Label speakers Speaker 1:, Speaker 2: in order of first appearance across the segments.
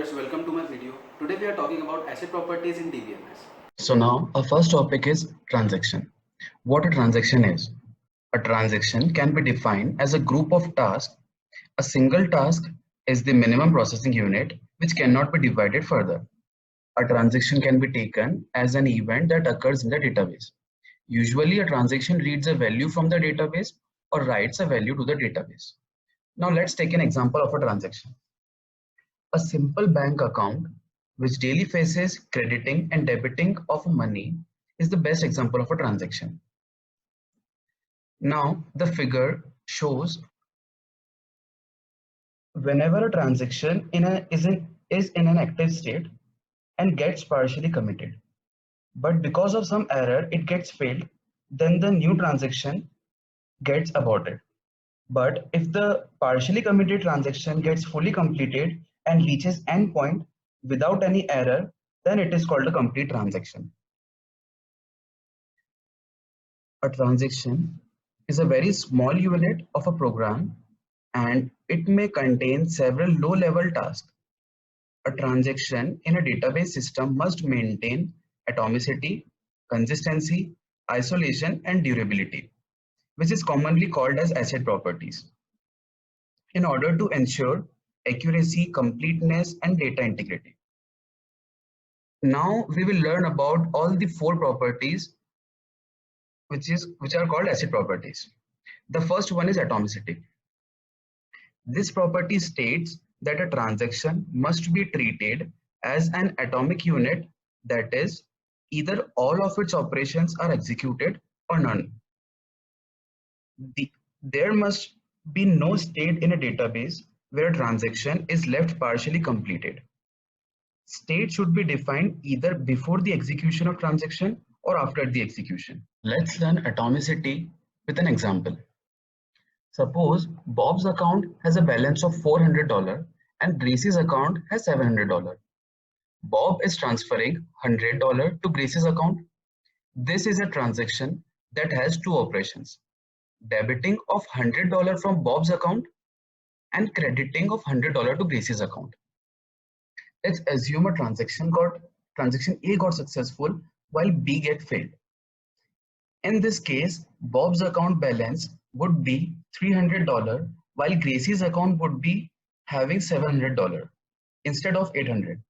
Speaker 1: viewers, welcome to my video. Today we are talking about asset properties in DBMS.
Speaker 2: So now our first topic is transaction. What a transaction is. A transaction can be defined as a group of tasks. A single task is the minimum processing unit which cannot be divided further. A transaction can be taken as an event that occurs in the database. Usually a transaction reads a value from the database or writes a value to the database. Now let's take an example of a transaction. A simple bank account which daily faces crediting and debiting of money is the best example of a transaction. Now the figure shows whenever a transaction is in an active state and gets partially committed, but because of some error it gets failed, then the new transaction gets aborted. But if the partially committed transaction gets fully completed and reaches endpoint without any error, then it is called a complete transaction. A transaction is a very small unit of a program and it may contain several low-level tasks. A transaction in a database system must maintain atomicity, consistency, isolation, and durability, which is commonly called as asset properties, in order to ensure accuracy, completeness, and data integrity. Now we will learn about all the four properties which are called asset properties. The first one is atomicity. This property states that a transaction must be treated as an atomic unit, that is, either all of its operations are executed or none. There must be no state in a database where a transaction is left partially completed. State should be defined either before the execution of transaction or after the execution. Let's learn atomicity with an example. Suppose Bob's account has a balance of $400 and Gracie's account has $700. Bob is transferring $100 to Gracie's account. This is a transaction that has two operations: debiting of $100 from Bob's account and crediting of $100 to Gracie's account. Let's assume a transaction A got successful while B get failed. In this case, Bob's account balance would be $300 while Gracie's account would be having $700 instead of $800.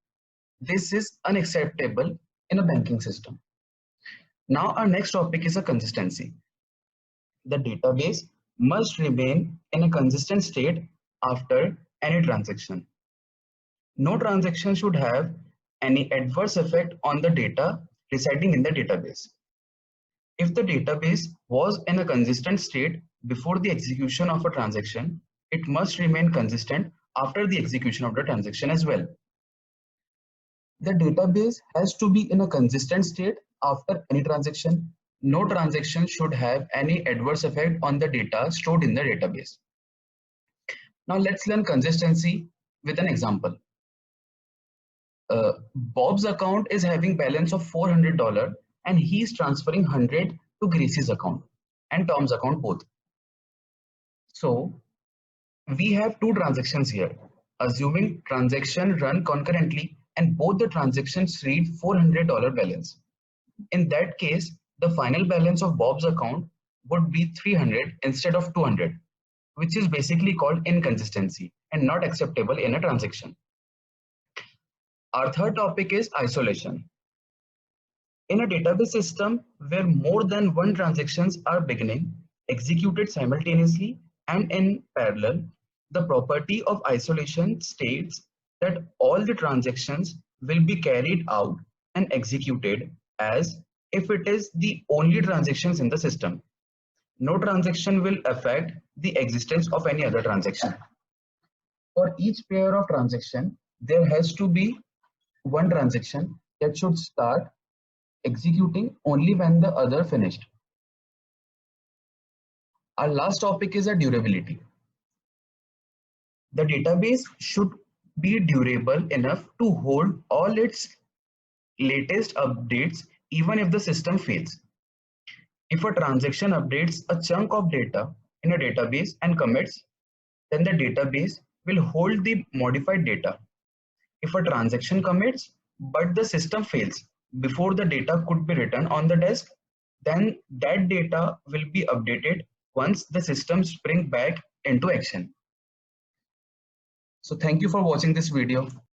Speaker 2: This is unacceptable in a banking system. Now our next topic is a consistency. The database must remain in a consistent state after any transaction. No transaction should have any adverse effect on the data residing in the database. If the database was in a consistent state before the execution of a transaction, it must remain consistent after the execution of the transaction as well. The database has to be in a consistent state after any transaction. No transaction should have any adverse effect on the data stored in the database. Now let's learn consistency with an example. Bob's account is having balance of $400 and he is transferring 100 to Gracie's account and Tom's account both. So we have two transactions here. Assuming transaction run concurrently and both the transactions read $400 balance. In that case, the final balance of Bob's account would be 300 instead of 200, which is basically called inconsistency and not acceptable in a transaction. Our third topic is isolation. In a database system where more than one transactions are beginning, executed simultaneously and in parallel, the property of isolation states that all the transactions will be carried out and executed as if it is the only transactions in the system. No transaction will affect the existence of any other transaction. For each pair of transaction, there has to be one transaction that should start executing only when the other finished. Our last topic is durability. The database should be durable enough to hold all its latest updates even if the system fails. If a transaction updates a chunk of data in a database and commits, then the database will hold the modified data. if a transaction commits, but the system fails before the data could be written on the disk, then that data will be updated once the system spring back into action. So thank you for watching this video.